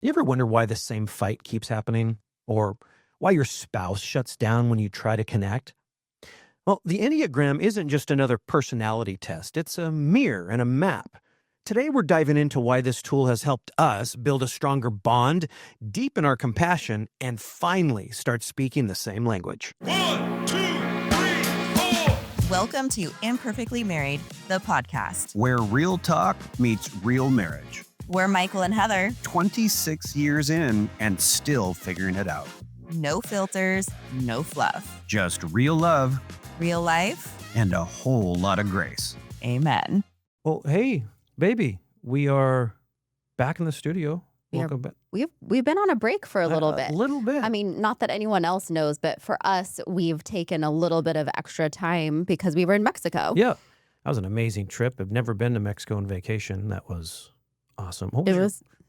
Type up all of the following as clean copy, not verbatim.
You ever wonder why the same fight keeps happening? Or why your spouse shuts down when you try to connect? Well, the Enneagram isn't just another personality test, it's a mirror and a map. Today, we're diving into why this tool has helped us build a stronger bond, deepen our compassion, and finally start speaking the same language. 1, 2, 3, 4. Welcome to Imperfectly Married, the podcast. Where real talk meets real marriage. We're Michael and Heather. 26 years in and still figuring it out. No filters, no fluff. Just real love Real life. and a whole lot of grace. Amen. Well, hey, baby, we are back in the studio. Welcome back. We've been on a break for a little bit. A little bit. I mean, not that anyone else knows, but for us, we've taken a little bit of extra time because we were in Mexico. Yeah. That was an amazing trip. I've never been to Mexico on vacation. That was awesome. What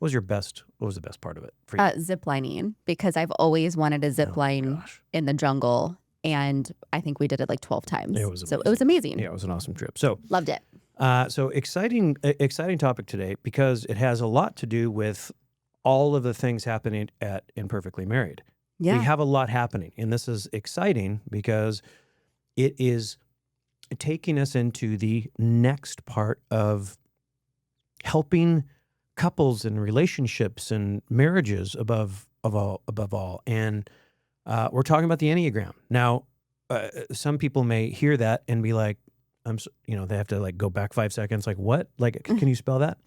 was the best part of it for you? Zip lining, because I've always wanted to zip line gosh. in the jungle, and I think we did it like 12 times. It was so it was amazing. Yeah, it was an awesome trip. So Loved it. So exciting topic today because it has a lot to do with all of the things happening at Imperfectly Married. Yeah. We have a lot happening, and this is exciting because it is taking us into the next part of helping couples and relationships and marriages above all. And we're talking about the Enneagram. Now, some people may hear that and be like, they have to like go back 5 seconds. Like, what? Like, can you spell that?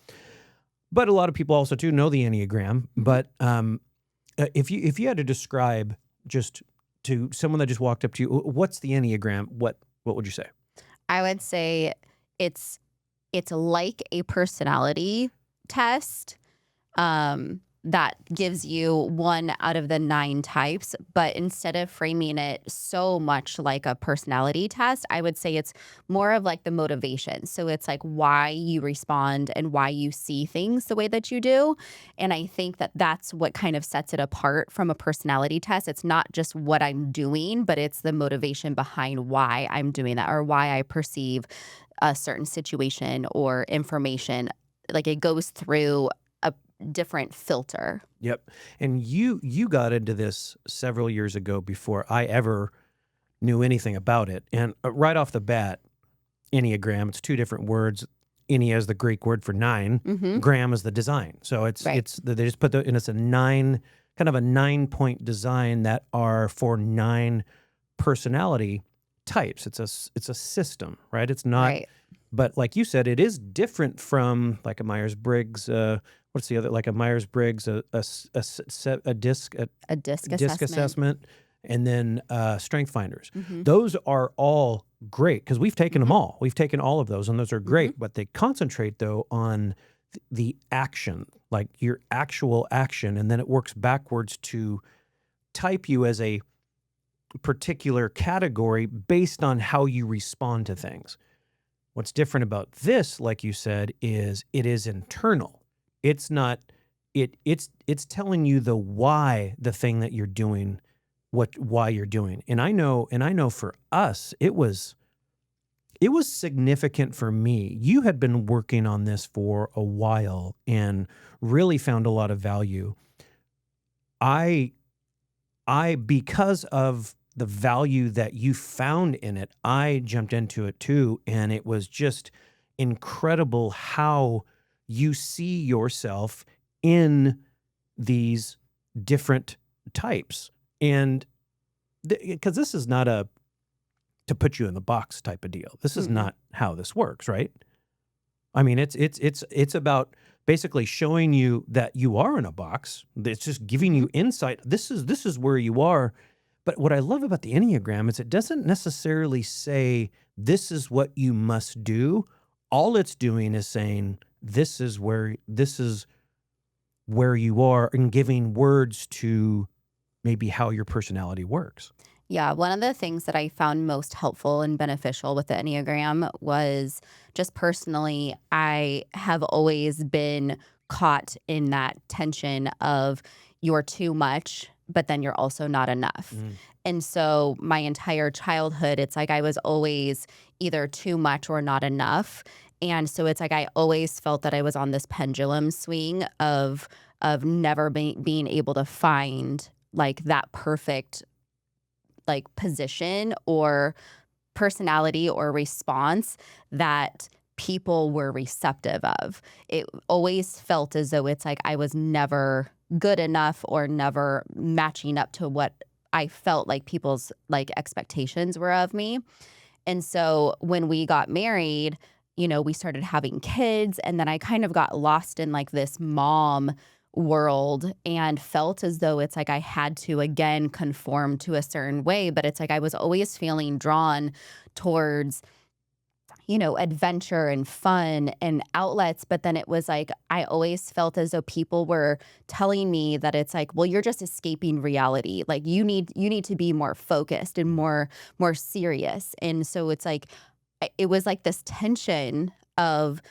But a lot of people also too know the Enneagram. But if you had to describe just to someone that just walked up to you, what's the Enneagram? What would you say? I would say it's like a personality test that gives you 1 out of the 9 types. But instead of framing it so much like a personality test, I would say it's more of like the motivation. So it's like why you respond and why you see things the way that you do. And I think that that's what kind of sets it apart from a personality test. It's not just what I'm doing, but it's the motivation behind why I'm doing that or why I perceive a certain situation or information. Like it goes through a different filter. Yep. And you got into this several years ago before I ever knew anything about it. And right off the bat, Enneagram, it's 2 different words. Ennea is the Greek word for 9. Mm-hmm. Gram is the design. So it's Right. they just put and it's a 9, kind of a 9-point design that are for 9 personality types. It's a system, right? It's not. Right. But like you said, it is different from like a Myers-Briggs. What's the other? Like a Myers-Briggs, a disc assessment, and then strength finders. Mm-hmm. Those are all great because we've taken them all. We've taken all of those, and those are great. But they concentrate though on the action, like your actual action, and then it works backwards to type you as a particular category based on how you respond to things. What's different about this, like you said, is it is internal. It's not. It's telling you the why, the thing that you're doing, why you're doing. And I know for us, it was significant for me. You had been working on this for a while and really found a lot of value. I because of the value that you found in it, I jumped into it too. And it was just incredible how you see yourself in these different types. And because this is not to put you in the box type of deal. This is not how this works, right? I mean, it's about basically showing you that you are in a box. It's just giving you insight. This is where you are. But what I love about the Enneagram is it doesn't necessarily say this is what you must do. All it's doing is saying this is where you are and giving words to maybe how your personality works. Yeah, one of the things that I found most helpful and beneficial with the Enneagram was just personally, I have always been caught in that tension of you're too much, but then you're also not enough. And so my entire childhood, it's like I was always either too much or not enough. And so it's like I always felt that I was on this pendulum swing of of never being able to find like that perfect like position or personality or response that people were receptive of. It always felt as though it's like I was never good enough or never matching up to what I felt like people's like expectations were of me. And so when we got married, we started having kids, and then I kind of got lost in like this mom world and felt as though it's like I had to again conform to a certain way. But it's like I was always feeling drawn towards adventure and fun and outlets. But then it was like, I always felt as though people were telling me that it's like, well, you're just escaping reality. Like you need to be more focused and more serious. And so it's like, it was like this tension of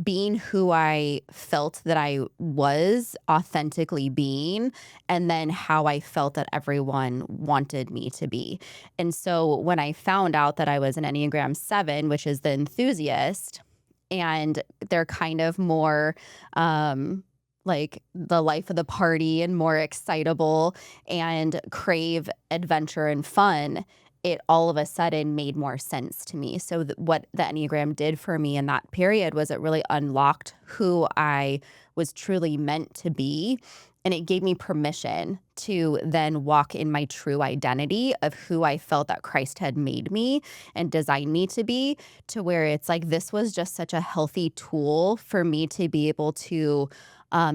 being who I felt that I was authentically being, and then how I felt that everyone wanted me to be. And so when I found out that I was an Enneagram 7, which is the enthusiast, and they're kind of more like the life of the party and more excitable and crave adventure and fun, it all of a sudden made more sense to me. So what the Enneagram did for me in that period was it really unlocked who I was truly meant to be. And it gave me permission to then walk in my true identity of who I felt that Christ had made me and designed me to be, to where it's like this was just such a healthy tool for me to be able to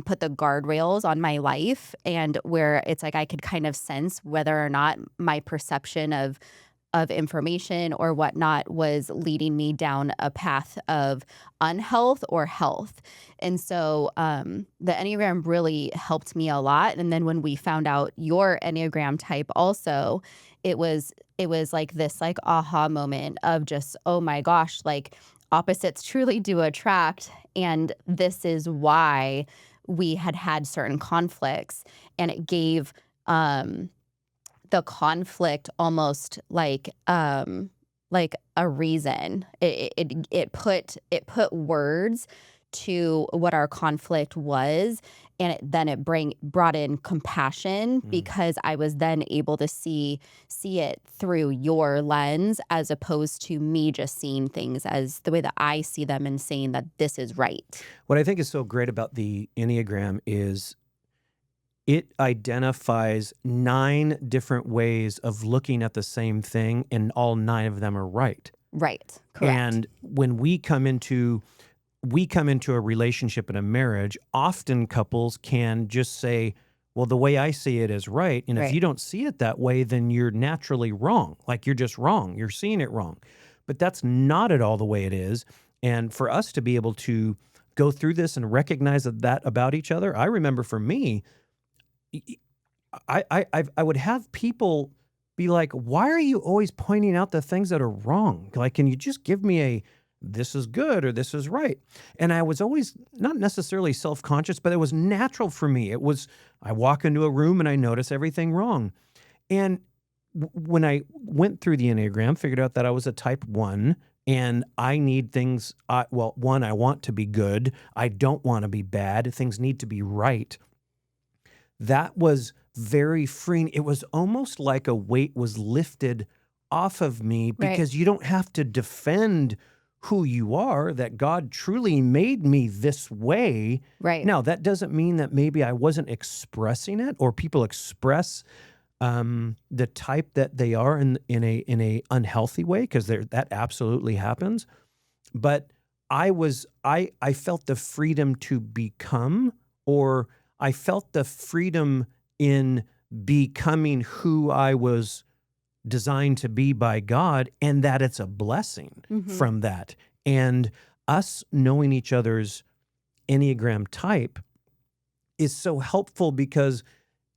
put the guardrails on my life, and where it's like I could kind of sense whether or not my perception of information or whatnot was leading me down a path of unhealth or health. And so the Enneagram really helped me a lot. And then when we found out your Enneagram type also, it was like this like aha moment of just, oh my gosh, like opposites truly do attract. And this is why we had certain conflicts, and it gave the conflict almost like a reason. It put words to what our conflict was, and it brought in compassion, because I was then able to see it through your lens, as opposed to me just seeing things as the way that I see them and saying that this is right. What I think is so great about the Enneagram is it identifies 9 different ways of looking at the same thing, and all 9 of them are right. Right. Correct. And when we come into a relationship and a marriage, often couples can just say, well, the way I see it is right. And if Right. you don't see it that way, then you're naturally wrong. Like you're just wrong. You're seeing it wrong. But that's not at all the way it is. And for us to be able to go through this and recognize that about each other, I remember for me, I would have people be like, why are you always pointing out the things that are wrong? Like, can you just give me this is good or this is right? And I was always not necessarily self-conscious, but it was natural for me. It was, I walk into a room and I notice everything wrong. And when I went through the Enneagram, figured out that I was a type 1, and I need things, one, I want to be good. I don't want to be bad. Things need to be right. That was very freeing. It was almost like a weight was lifted off of me, because you don't have to defend who you are, that God truly made me this way. Right. Now, that doesn't mean that maybe I wasn't expressing it, or people express the type that they are in a unhealthy way, because that absolutely happens. But I felt the freedom to become, or I felt the freedom in becoming who I was designed to be by God, and that it's a blessing from that. And us knowing each other's Enneagram type is so helpful, because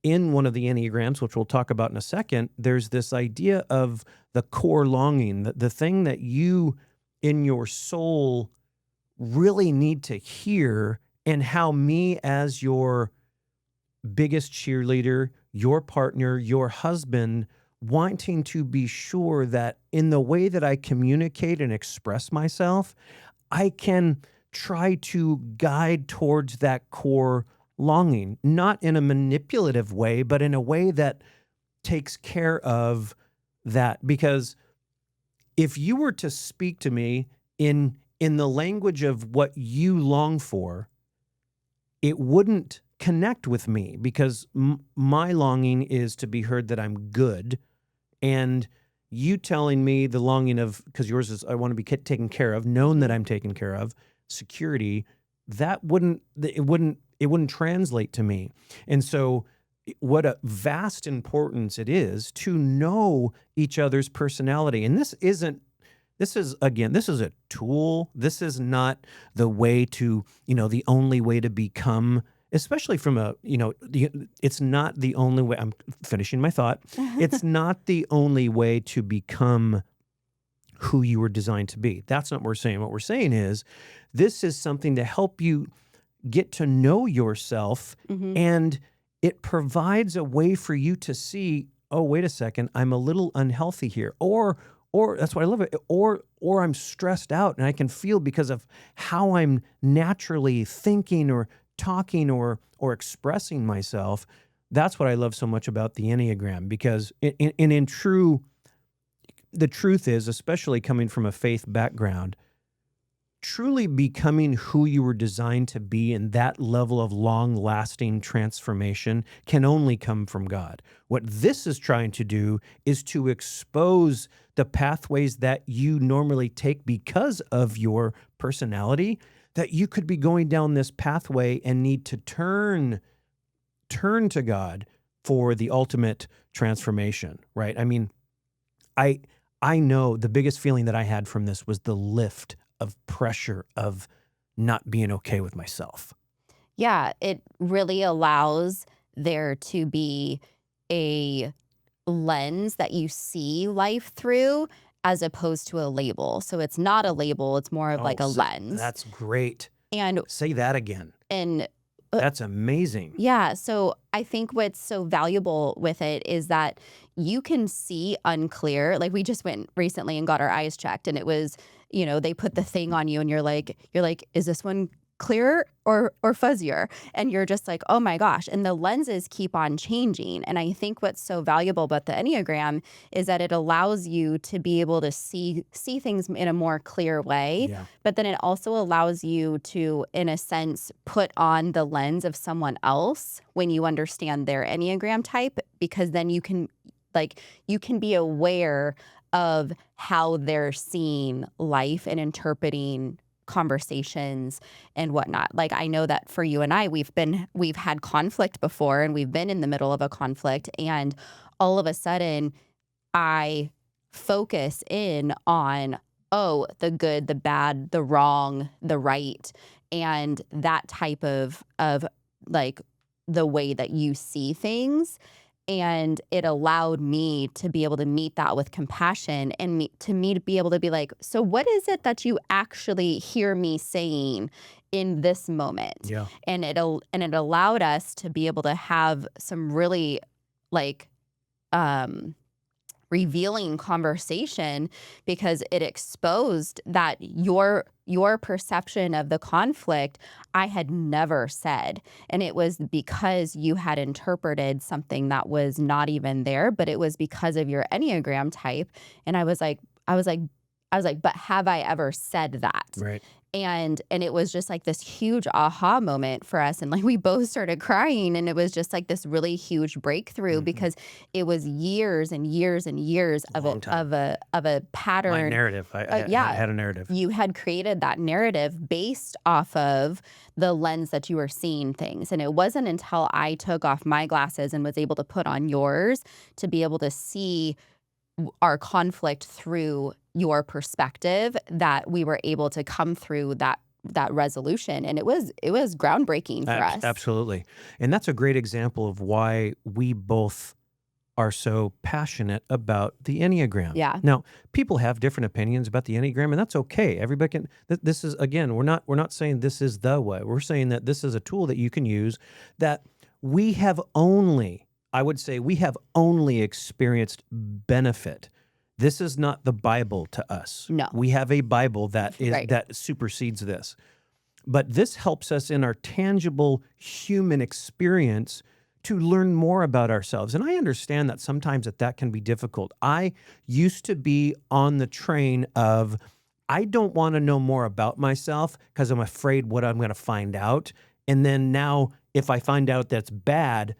in one of the Enneagrams, which we'll talk about in a second, there's this idea of the core longing, the thing that you in your soul really need to hear, and how me as your biggest cheerleader, your partner, your husband, wanting to be sure that in the way that I communicate and express myself, I can try to guide towards that core longing, not in a manipulative way, but in a way that takes care of that. Because if you were to speak to me in the language of what you long for, it wouldn't connect with me, because my longing is to be heard that I'm good, and you telling me the longing of, because yours is I want to be taken care of, known that I'm taken care of, security, that wouldn't translate to me. And so what a vast importance it is to know each other's personality. And this is a tool. This is not the way to, the only way to become, especially from it's not the only way. I'm finishing my thought. It's not the only way to become who you were designed to be. That's not what we're saying. What we're saying is this is something to help you get to know yourself, and it provides a way for you to see, oh, wait a second, I'm a little unhealthy here. Or that's why I love it. Or I'm stressed out and I can feel because of how I'm naturally thinking or talking or expressing myself. That's what I love so much about the Enneagram, because the truth is, especially coming from a faith background, truly becoming who you were designed to be in that level of long-lasting transformation can only come from God. What this is trying to do is to expose the pathways that you normally take because of your personality, that you could be going down this pathway and need to turn to God for the ultimate transformation, right? I mean, I know the biggest feeling that I had from this was the lift of pressure of not being okay with myself. Yeah, it really allows there to be a lens that you see life through, as opposed to a label. So it's not a label, it's more of like a lens. That's great. And Say that again. and That's amazing. yeah, so I think what's so valuable with it is that you can see unclear. Like, we just went recently and got our eyes checked, and it was, they put the thing on you and you're like, is this one clearer or fuzzier? And you're just like, oh my gosh. And the lenses keep on changing. And I think what's so valuable about the Enneagram is that it allows you to be able to see things in a more clear way. Yeah. But then it also allows you to, in a sense, put on the lens of someone else when you understand their Enneagram type, because then you can be aware of how they're seeing life and interpreting conversations and whatnot. Like, I know that for you and I, we've had conflict before, and we've been in the middle of a conflict, and all of a sudden I focus in on, oh, the good, the bad, the wrong, the right, and that type of like the way that you see things. And it allowed me to be able to meet that with compassion, and to be able to be like, so what is it that you actually hear me saying in this moment? Yeah. And it allowed us to be able to have some really revealing conversation, because it exposed that your perception of the conflict I had never said. And it was because you had interpreted something that was not even there, but it was because of your Enneagram type. And I was like, but have I ever said that? Right. And it was just like this huge aha moment for us. And like, we both started crying, and it was just like this really huge breakthrough, because it was years and years and years of a pattern. My narrative. I had a narrative. You had created that narrative based off of the lens that you were seeing things. And it wasn't until I took off my glasses and was able to put on yours to be able to see our conflict through your perspective that we were able to come through that resolution. And it was groundbreaking for us. Absolutely. And that's a great example of why we both are so passionate about the Enneagram. Yeah. Now, people have different opinions about the Enneagram, and that's okay. Everybody can. This is, again, we're not saying this is the way. We're saying that this is a tool that you can use, that we have only experienced benefit. This is not the Bible to us. No. We have a Bible that Right. that supersedes this. But this helps us in our tangible human experience to learn more about ourselves. And I understand that sometimes that can be difficult. I used to be on the train of, I don't want to know more about myself because I'm afraid what I'm going to find out. And then now, if I find out that's bad,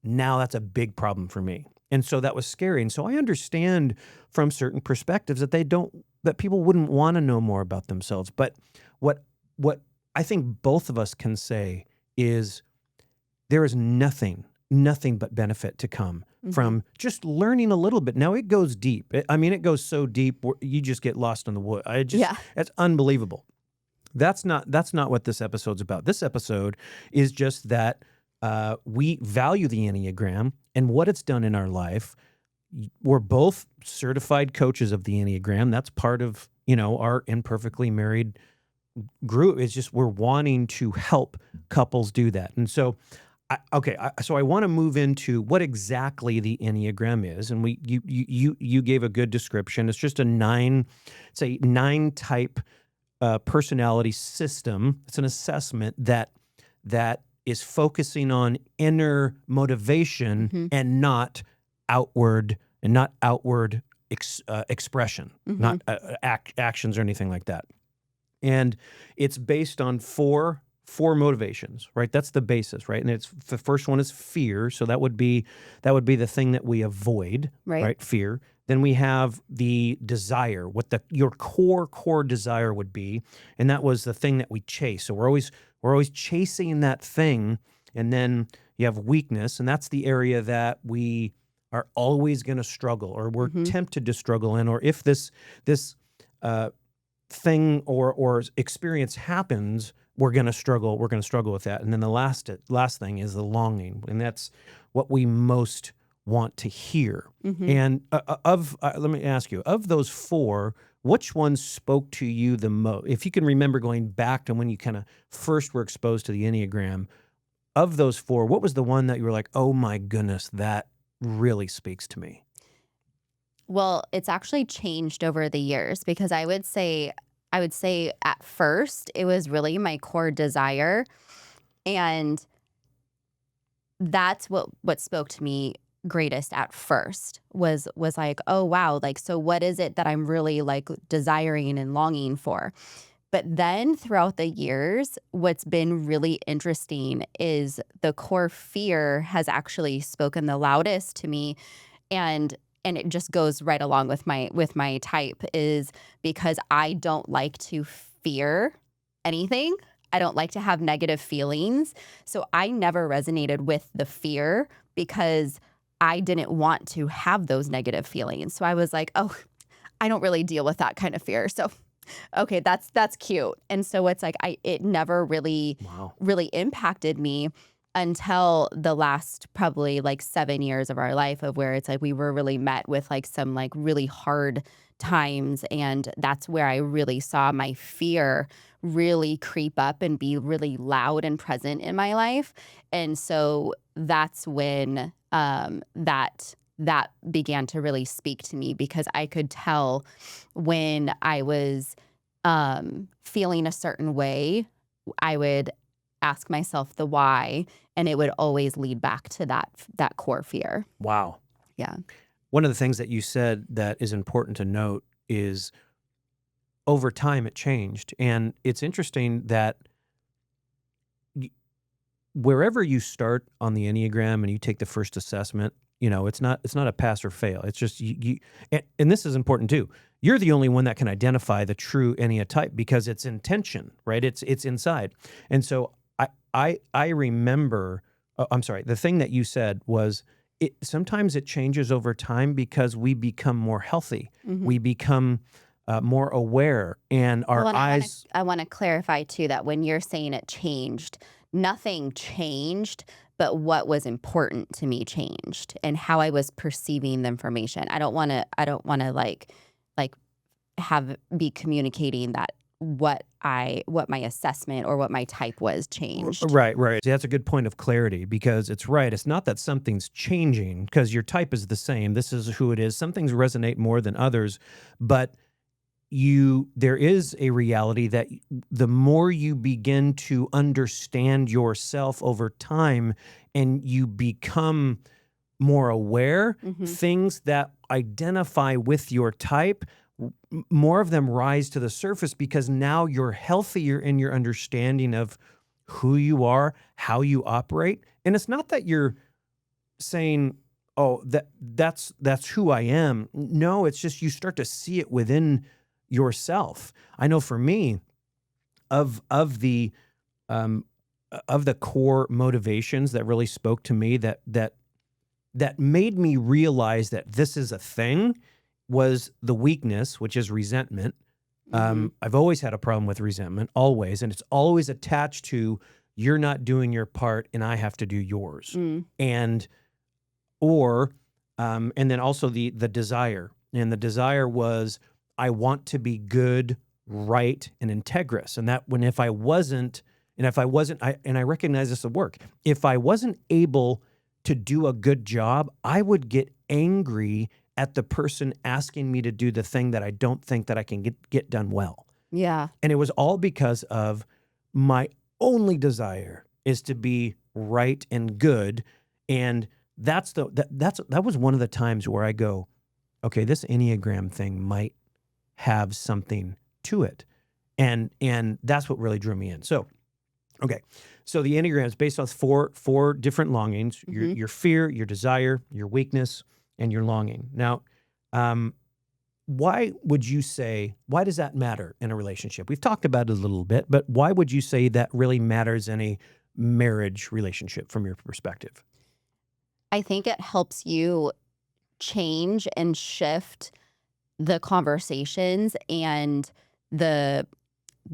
now that's a big problem for me. And so that was scary. And so I understand from certain perspectives that people wouldn't want to know more about themselves. But what I think both of us can say is there is nothing but benefit to come from just learning a little bit. Now it goes deep. It goes so deep you just get lost in the wood. It's unbelievable. That's not what this episode's about. This episode is just that we value the Enneagram and what it's done in our life. We're both certified coaches of the Enneagram. That's part of, our Imperfectly Married group. It's just we're wanting to help couples do that. And so so I want to move into what exactly the Enneagram is, and you gave a good description. It's just a 9 type personality system. It's an assessment that is focusing on inner motivation and not outward expression, not actions or anything like that. And it's based on four motivations, right? That's the basis, right? And the first one is fear. So that would be the thing that we avoid, right? Fear. Then we have the desire, what your core desire would be, and that was the thing that we chase. So we're always chasing that thing. And then you have weakness, and that's the area that we are always going to struggle, or we're tempted to struggle in, or if this thing or experience happens, we're going to struggle with that. And then the last thing is the longing, and that's what we most want to hear. And let me ask you, of those four, which one spoke to you the most? If you can remember going back to when you kind of first were exposed to the Enneagram, of those four, what was the one that you were like, oh my goodness, that really speaks to me? Well, it's actually changed over the years, because I would say at first it was really my core desire, and that's what spoke to me greatest at first was like, oh wow, like, so what is it that I'm really like desiring and longing for? But then throughout the years, what's been really interesting is the core fear has actually spoken the loudest to me, and it just goes right along with my type, is because I don't like to fear anything. I don't like to have negative feelings. So I never resonated with the fear because I didn't want to have those negative feelings. So I was like, oh, I don't really deal with that kind of fear. So okay, that's cute. And so it's like it never really impacted me until the last probably like 7 years of our life, of where it's like we were really met with like some like really hard times, and that's where I really saw my fear really creep up and be really loud and present in my life. And so that's when that began to really speak to me, because I could tell when I was feeling a certain way, I would ask myself the why, and it would always lead back to that core fear. Wow. Yeah. One of the things that you said that is important to note is over time it changed. And it's interesting that wherever you start on the Enneagram and you take the first assessment, it's not a pass or fail. It's just you and this is important too. You're the only one that can identify the true Ennea type, because it's intention, right? It's inside. And so I remember, I'm sorry, the thing that you said was, sometimes it changes over time because we become more healthy. We become more aware, and our eyes. I want to clarify too that when you're saying it changed, nothing changed, but what was important to me changed, and how I was perceiving the information. I don't want to like be communicating that what my assessment or what my type was changed. Right. That's a good point of clarity, because it's right. It's not that something's changing, because your type is the same. This is who it is. Some things resonate more than others, but there is a reality that the more you begin to understand yourself over time and you become more aware, things that identify with your type, more of them rise to the surface because now you're healthier in your understanding of who you are, how you operate. And it's not that you're saying, oh, that's who I am. No, it's just you start to see it within yourself. I know for me, of the core motivations that really spoke to me, that made me realize that this is a thing, was the weakness, which is resentment. I've always had a problem with resentment, always, and it's always attached to you're not doing your part and I have to do yours. And then also the desire. And the desire was, I want to be good, right, and integrous. And that if I wasn't, I recognize this at work, if I wasn't able to do a good job, I would get angry at the person asking me to do the thing that I don't think that I can get done well. Yeah. And it was all because of my only desire is to be right and good. And that was one of the times where I go, okay, this Enneagram thing might have something to it. And that's what really drew me in. So, okay. So the Enneagram is based on four different longings, your fear, your desire, your weakness, and your longing. Now, why does that matter in a relationship? We've talked about it a little bit, but why would you say that really matters in a marriage relationship from your perspective? I think it helps you change and shift the conversations and the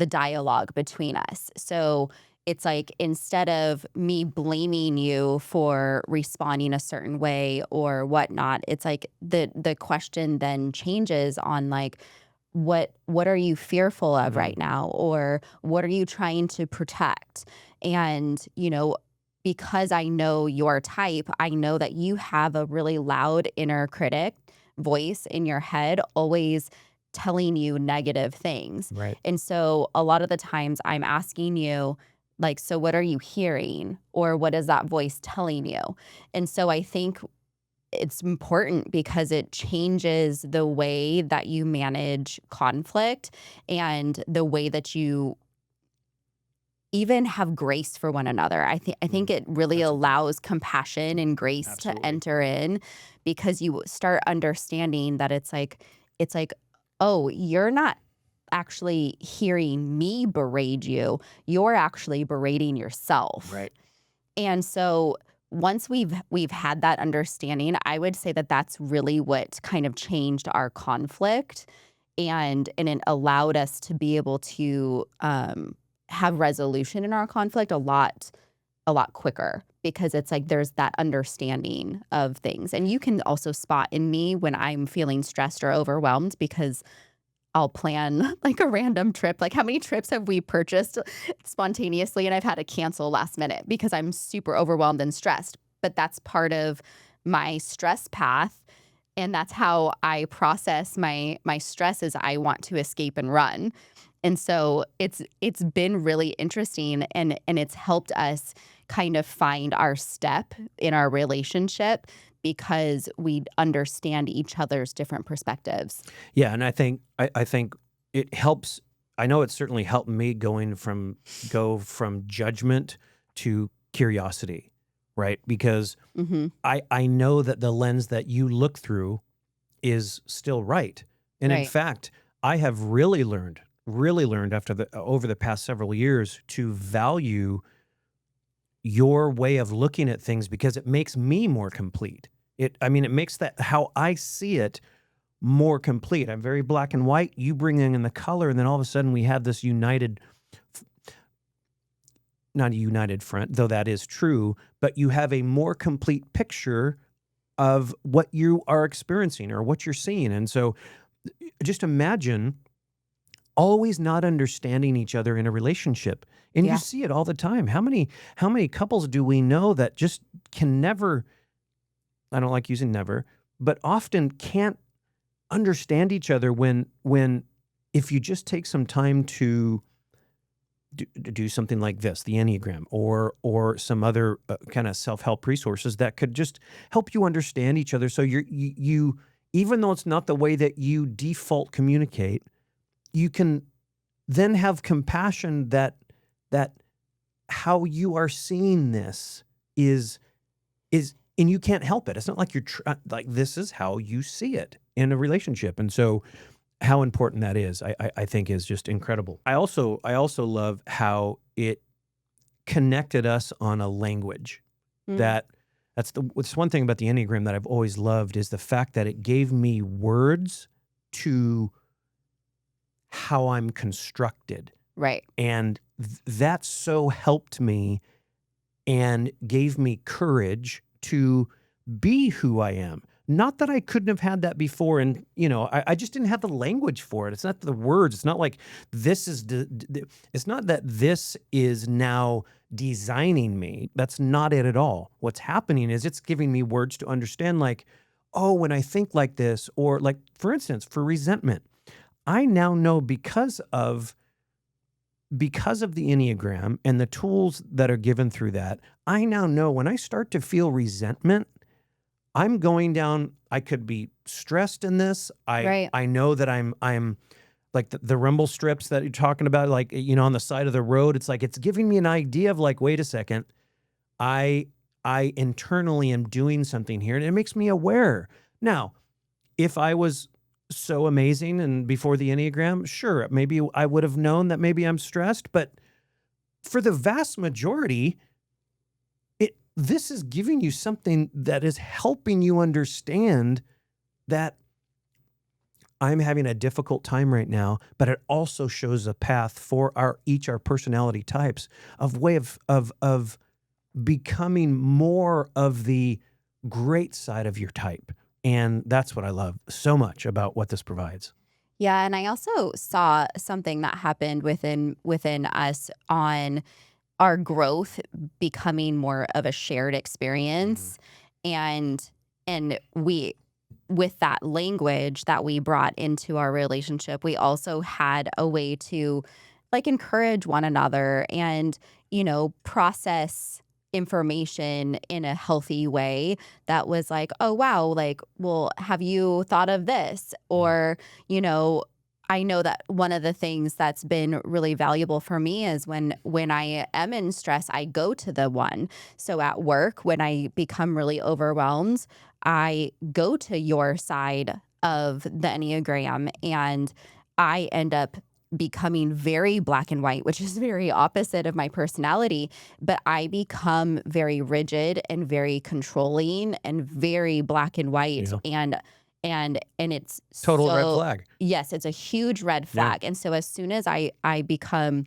dialogue between us. So it's like, instead of me blaming you for responding a certain way or whatnot, it's like the question then changes on like, what are you fearful of right now? Or what are you trying to protect? And, because I know your type, I know that you have a really loud inner critic voice in your head, always telling you negative things. Right. And so a lot of the times I'm asking you, like, so what are you hearing? Or what is that voice telling you? And so I think it's important because it changes the way that you manage conflict and the way that you even have grace for one another. I think it really allows compassion and grace to enter in, because you start understanding that it's like, oh, you're not actually hearing me berate you. You're actually berating yourself. Right. And so once we've had that understanding, I would say that that's really what kind of changed our conflict, and it allowed us to be able to have resolution in our conflict a lot quicker, because it's like there's that understanding of things. And you can also spot in me when I'm feeling stressed or overwhelmed, because I'll plan like a random trip. Like, how many trips have we purchased spontaneously and I've had to cancel last minute because I'm super overwhelmed and stressed? But that's part of my stress path. And that's how I process my stress, is I want to escape and run. And so it's been really interesting, and it's helped us kind of find our step in our relationship, because we understand each other's different perspectives. Yeah, and I think it helps. I know it's certainly helped me go from judgment to curiosity, right? Because I know that the lens that you look through is still right. And in Right. fact, I have really learned over the past several years to value your way of looking at things, because it makes me more complete. It makes that how I see it more complete. I'm very black and white. You bring in the color, and then all of a sudden we have this not a united front, though that is true, but you have a more complete picture of what you are experiencing or what you're seeing. And so just imagine always not understanding each other in a relationship. And Yeah. you see it all the time. How many couples do we know that just can never, I don't like using never, but often can't understand each other when if you just take some time to do something like this, the Enneagram, or some other kind of self-help resources that could just help you understand each other. So you even though it's not the way that you default communicate, you can then have compassion that how you are seeing this is and you can't help it. It's not like like this is how you see it in a relationship. And so how important that is, I think is just incredible. I also love how it connected us on a language. Mm. It's one thing about the Enneagram that I've always loved is the fact that it gave me words to how I'm constructed. Right. And that so helped me and gave me courage to be who I am. Not that I couldn't have had that before, and I just didn't have the language for it. It's not the words. It's not like this is. It's not that this is now designing me. That's not it at all. What's happening is it's giving me words to understand. Like, oh, when I think like this, or like, for instance, for resentment, I now know because of the Enneagram and the tools that are given through that. I now know when I start to feel resentment, I'm going down. I could be stressed in this. Right. I know that I'm like the rumble strips that you're talking about, like, on the side of the road. It's like, it's giving me an idea of like, wait a second, I internally am doing something here, and it makes me aware. Now, if I was so amazing and before the Enneagram, sure, maybe I would have known that maybe I'm stressed, but for the vast majority, this is giving you something that is helping you understand that I'm having a difficult time right now, but it also shows a path for our personality types of way of becoming more of the great side of your type. And that's what I love so much about what this provides. Yeah, and I also saw something that happened within us on our growth becoming more of a shared experience, and we, with that language that we brought into our relationship, we also had a way to like encourage one another and process information in a healthy way that was like, oh wow, like, well, have you thought of this? Or I know that one of the things that's been really valuable for me is when I am in stress, I go to the one. So at work, when I become really overwhelmed, I go to your side of the Enneagram, and I end up becoming very black and white, which is very opposite of my personality, but I become very rigid and very controlling and very black and white. Yeah. And it's Total red so, flag. yes, it's a huge red flag. And so as soon as I become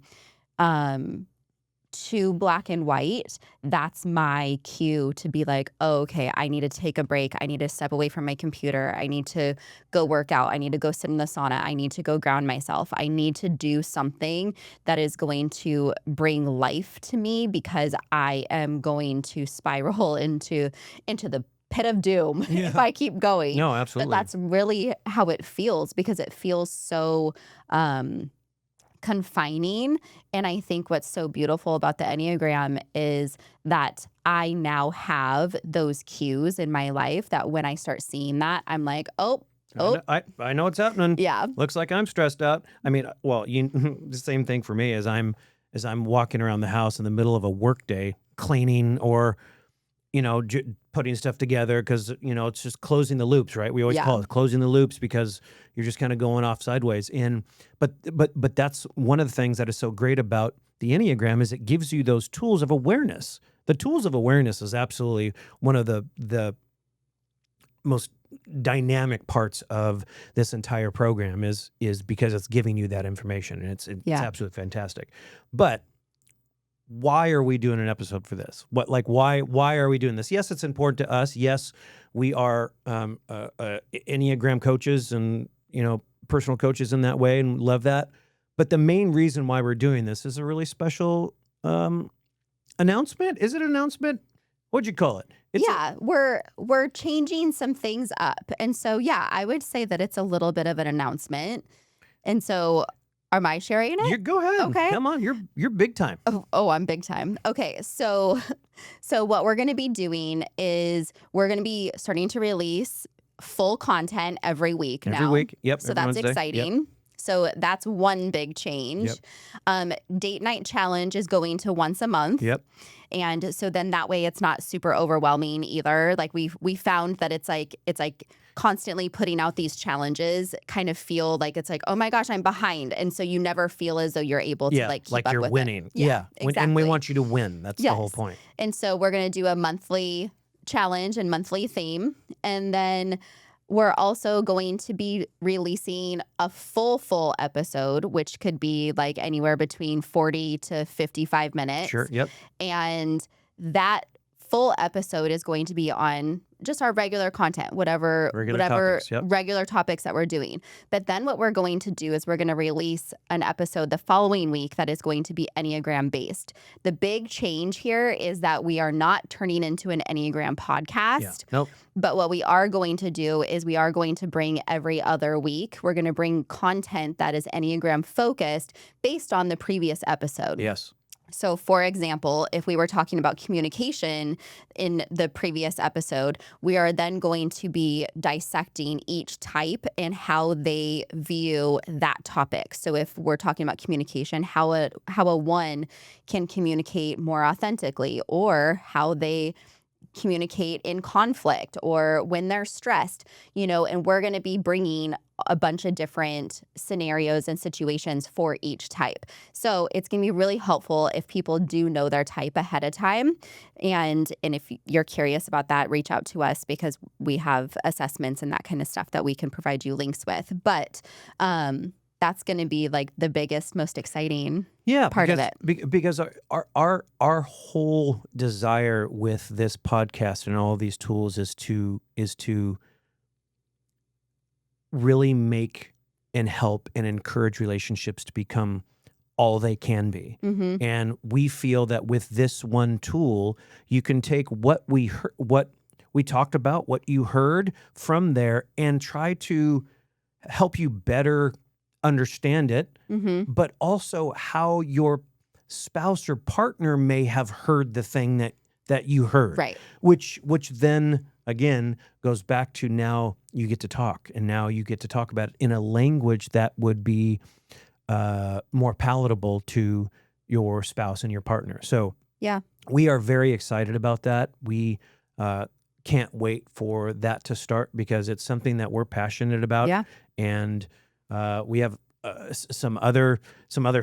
too black and white, that's my cue to be like, oh, okay, I need to take a break. I need to step away from my computer. I need to go work out. I need to go sit in the sauna. I need to go ground myself. I need to do something that is going to bring life to me, because I am going to spiral into the pit of doom if I keep going. No, But absolutely. that's really how it feels, because it feels so confining. And I think what's so beautiful about the Enneagram is that I now have those cues in my life that when I start seeing that, I'm like, oh, I know what's happening. yeah. Looks like I'm stressed out. I mean, well, the same thing for me as I'm walking around the house in the middle of a work day, cleaning or putting stuff together, because it's just closing the loops, right? We always call it closing the loops, because you're just kind of going off sideways. And but that's one of the things that is so great about the Enneagram is it gives you those tools of awareness. The tools of awareness is absolutely one of the most dynamic parts of this entire program is because it's giving you that information, and it's absolutely fantastic. But why are we doing an episode for this? Why are we doing this? Yes, it's important to us. Yes, we are Enneagram coaches and personal coaches in that way, and love that. But the main reason why we're doing this is a really special announcement. Is it an announcement? What'd you call it? We're changing some things up. And so, I would say that it's a little bit of an announcement. And so, am I sharing it? You go ahead. Okay. Come on, you're big time. Oh, I'm big time. Okay, so what we're going to be doing is we're going to be starting to release full content every week now. Every week. Yep. So every that's Wednesday. Yep. exciting. So that's one big change. Date night challenge is going to once a month. Yep. And so then that way it's not super overwhelming either. Like we found that it's like constantly putting out these challenges kind of feel like it's like, oh my gosh, I'm behind. And so you never feel as though you're able to like keep up you're with winning. it. Yeah, exactly. And we want you to win. That's the whole Yes. point. And so we're going to do a monthly challenge and monthly theme. And then we're also going to be releasing a full episode, which could be like anywhere between 40 to 55 minutes. Sure. Yep. And that full episode is going to be on just our regular content, whatever topics, yep. regular topics that we're doing. But then what we're going to do is we're going to release an episode the following week that is going to be Enneagram based. The big change here is that we are not turning into an Enneagram podcast. Yeah. Nope. But what we are going to do is we are going to bring every other week, we're going to bring content that is Enneagram focused based on the previous episode. Yes. So, for example, if we were talking about communication in the previous episode, we are then going to be dissecting each type and how they view that topic. So, if we're talking about communication, how a 1 can communicate more authentically, or how they communicate in conflict or when they're stressed, and we're going to be bringing a bunch of different scenarios and situations for each type. So it's going to be really helpful if people do know their type ahead of time. And if you're curious about that, reach out to us because we have assessments and that kind of stuff that we can provide you links with. But that's going to be like the biggest, most exciting part of it. Because our whole desire with this podcast and all of these tools is to really make and help and encourage relationships to become all they can be. Mm-hmm. And we feel that with this one tool, you can take what we talked about, what you heard from there, and try to help you better understand it, Mm-hmm. but also how your spouse or partner may have heard the thing that you heard. Right. Which then again goes back to now you get to talk, and now you get to talk about it in a language that would be more palatable to your spouse and your partner. So Yeah. we are very excited about that. We can't wait for that to start because it's something that we're passionate about. Yeah. And we have some other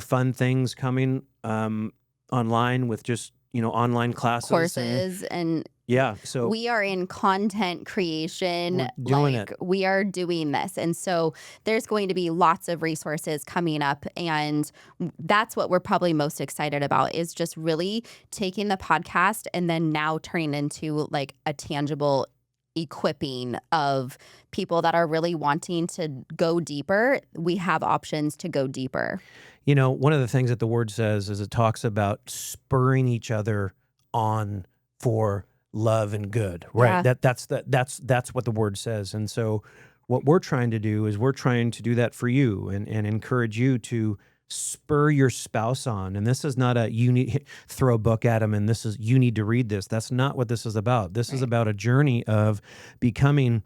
fun things coming online with just online classes, Courses and yeah. So we are in content creation. We're doing it. We are doing this. And so there's going to be lots of resources coming up. And that's what we're probably most excited about is just really taking the podcast and then now turning into like a tangible equipping of people that are really wanting to go deeper. We have options to go deeper. one of the things that the word says is it talks about spurring each other on for love and good, right? Yeah. That's what the word says. And so what we're trying to do is we're trying to do that for you and encourage you to spur your spouse on. And this is not a you need throw a book at them and this is you need to read this. That's not what this is about. This is about a journey of becoming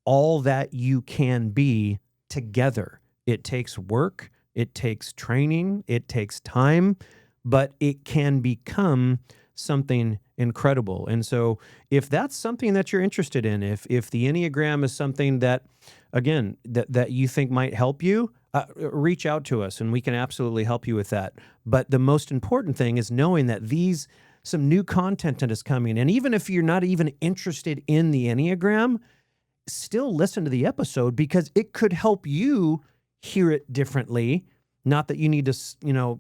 all that you can be together. It takes work, it takes training, it takes time, but it can become something incredible. And so if that's something that you're interested in, if the Enneagram is something that, again, that you think might help you, reach out to us and we can absolutely help you with that. But the most important thing is knowing that some new content that is coming. And even if you're not even interested in the Enneagram, still listen to the episode because it could help you hear it differently. Not that you need to,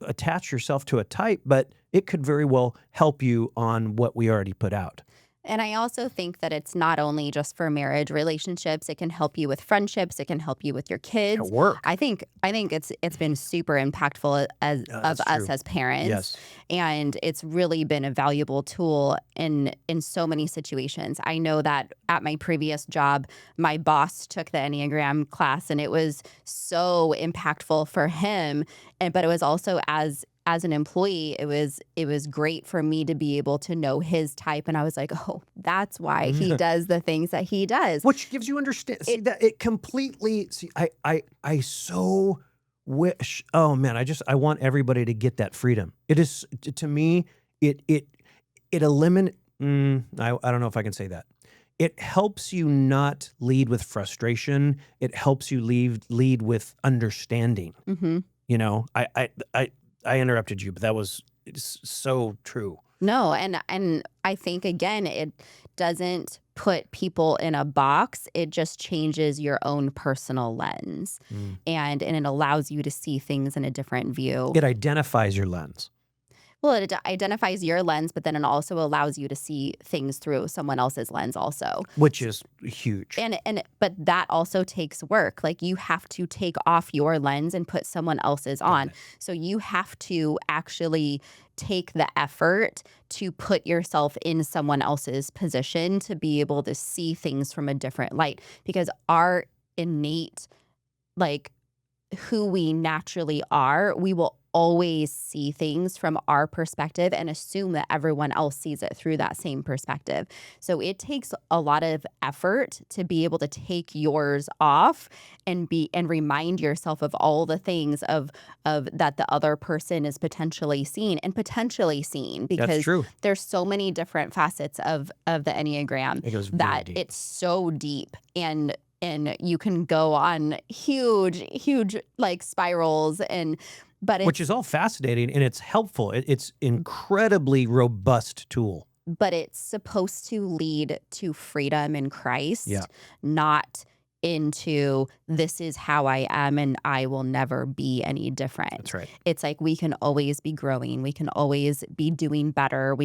attach yourself to a type, but it could very well help you on what we already put out. And I also think that it's not only just for marriage relationships. It can help you with friendships. It can help you with your At kids. work. I think it's been super impactful as of That's us true. as parents, Yes. and it's really been a valuable tool in so many situations. I know that at my previous job, my boss took the Enneagram class, and it was so impactful for him. But it was also as an employee, it was great for me to be able to know his type, and I was like, oh, that's why he does the things that he does. Which gives you understand. See that it completely. See, I so wish. Oh man, I want everybody to get that freedom. It is to me. It eliminate. I don't know if I can say that. It helps you not lead with frustration. It helps you lead with understanding. hmm You know, I interrupted you, but that was so true. No, and I think again, it doesn't put people in a box. It just changes your own personal lens, Mm. and it allows you to see things in a different view. It identifies your lens. Well, it identifies your lens, but then it also allows you to see things through someone else's lens also. Which is huge. But that also takes work. Like you have to take off your lens and put someone else's on. So you have to actually take the effort to put yourself in someone else's position to be able to see things from a different light, because our innate, like who we naturally are, we will always see things from our perspective and assume that everyone else sees it through that same perspective. So it takes a lot of effort to be able to take yours off and remind yourself of all the things of that the other person is potentially seeing That's because true. there's so many different facets of the Enneagram It goes very that deep. it's so deep, and you can go on huge like spirals, but Which is all fascinating and it's helpful. It's incredibly robust tool. but it's supposed to lead to freedom in Christ, Yeah. not into this is how I am and I will never be any different. That's right. It's like we can always be growing, we can always be doing better,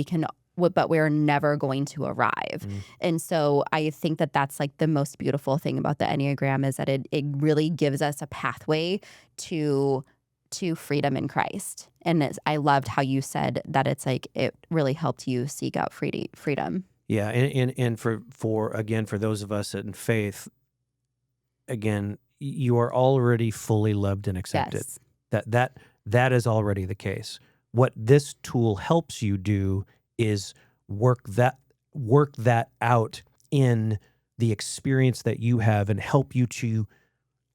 but we're never going to arrive. Mm. And so I think that that's like the most beautiful thing about the Enneagram is that it really gives us a pathway to freedom in Christ. And I loved how you said that it's like it really helped you seek out freedom. Yeah, and for those of us in faith, again, you are already fully loved and accepted. Yes. That is already the case. What this tool helps you do is work that out in the experience that you have and help you to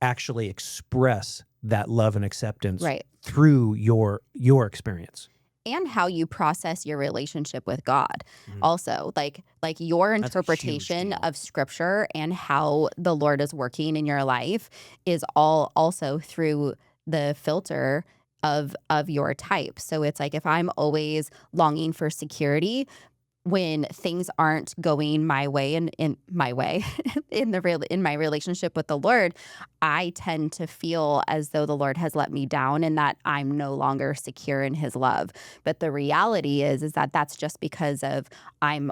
actually express that love and acceptance Right. through your experience. And how you process your relationship with God. Mhm. Also, like your That's a huge interpretation deal. of scripture and how the Lord is working in your life is all also through the filter of your type. So it's like if I'm always longing for security when things aren't going my way and in my way in my relationship with the Lord, I tend to feel as though the Lord has let me down and that I'm no longer secure in his love. But the reality is that that's just because of I'm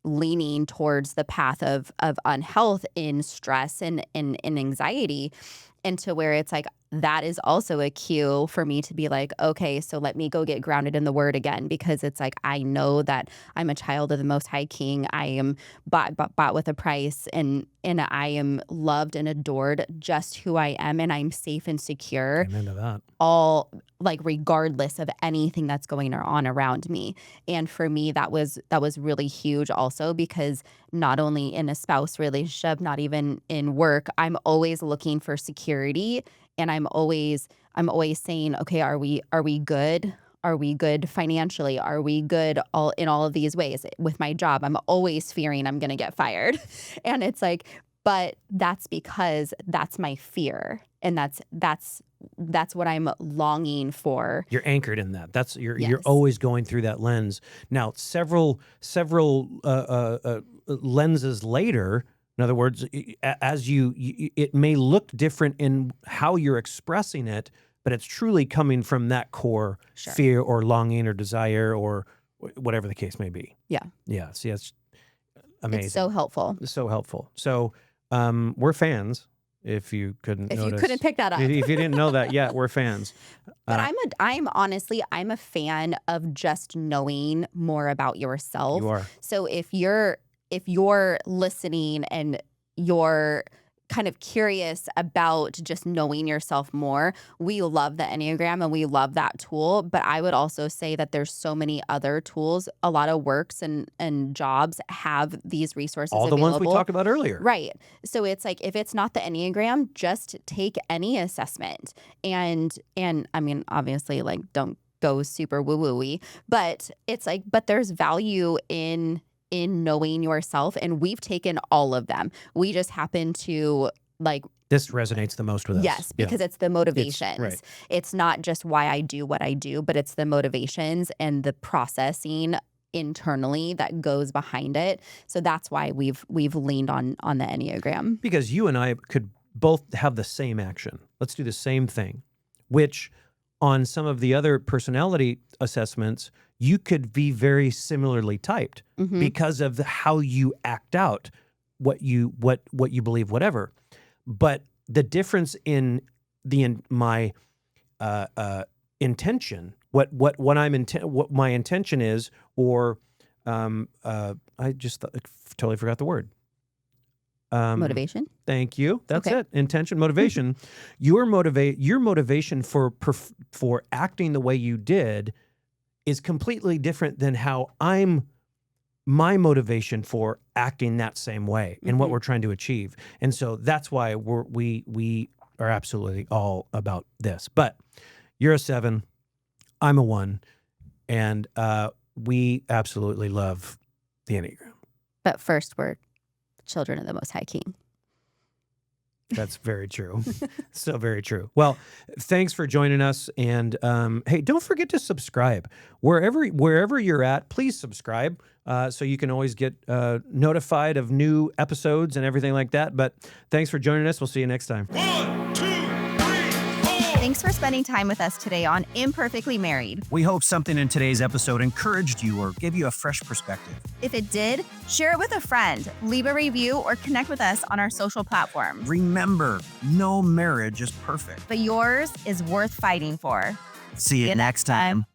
leaning towards the path of unhealth in stress and in anxiety, and to where it's like that is also a cue for me to be like, okay, so let me go get grounded in the word again, because it's like I know that I'm a child of the Most High King. I am bought with a price, and I am loved and adored just who I am, and I'm safe and secure, Amen to that. all like regardless of anything that's going on around me. And for me, that was really huge also, because not only in a spouse relationship, not even in work, I'm always looking for security. And I'm always saying, okay, are we good? Are we good financially? Are we good in all of these ways? With my job, I'm always fearing I'm going to get fired. And it's like, but that's because that's my fear. And that's what I'm longing for. You're anchored in that. That's you're Yes. always going through that lens. Now, several lenses later. In other words, as it may look different in how you're expressing it, but it's truly coming from that core Sure. fear or longing or desire or whatever the case may be. Yeah. Yeah. See, that's amazing. It's so helpful. So helpful. So we're fans. If you couldn't If notice. you couldn't pick that up. If you didn't know that yet, we're fans. But I'm honestly, I'm a fan of just knowing more about yourself. You are. So if you're listening and you're kind of curious about just knowing yourself more, we love the Enneagram and we love that tool. But I would also say that there's so many other tools. A lot of works and jobs have these resources All the available. ones we talked about earlier. Right. So it's like, if it's not the Enneagram, just take any assessment. And I mean, obviously, like, don't go super woo-woo-y, but it's like, but there's value in knowing yourself, and we've taken all of them. We just happen to like, This resonates the most with us. yes, Yeah. because it's the motivations. right. It's not just why I do what I do, but it's the motivations and the processing internally that goes behind it. So that's why we've leaned on the Enneagram. Because you and I could both have the same action. Let's do the same thing, which on some of the other personality assessments, you could be very similarly typed Mhm. because of how you act out what you believe, whatever. But the difference in my intention, what my intention is, or I just totally forgot the word. Motivation. Thank you. That's Okay. it. Intention, motivation. Your motivation for acting the way you did is completely different than how my motivation for acting that same way and what Mhm. we're trying to achieve. And so that's why we are absolutely all about this. But you're a 7, I'm a 1, and we absolutely love the Enneagram. But first, we're children of the Most High King. That's very true. So very true. Well, thanks for joining us. And hey, don't forget to subscribe. Wherever you're at, please subscribe so you can always get notified of new episodes and everything like that. But thanks for joining us. We'll see you next time. 1, 2, 3, 4. Thanks for spending time with us today on Imperfectly Married. We hope something in today's episode encouraged you or gave you a fresh perspective. If it did, share it with a friend, leave a review, or connect with us on our social platforms. Remember, no marriage is perfect. But yours is worth fighting for. See you next time.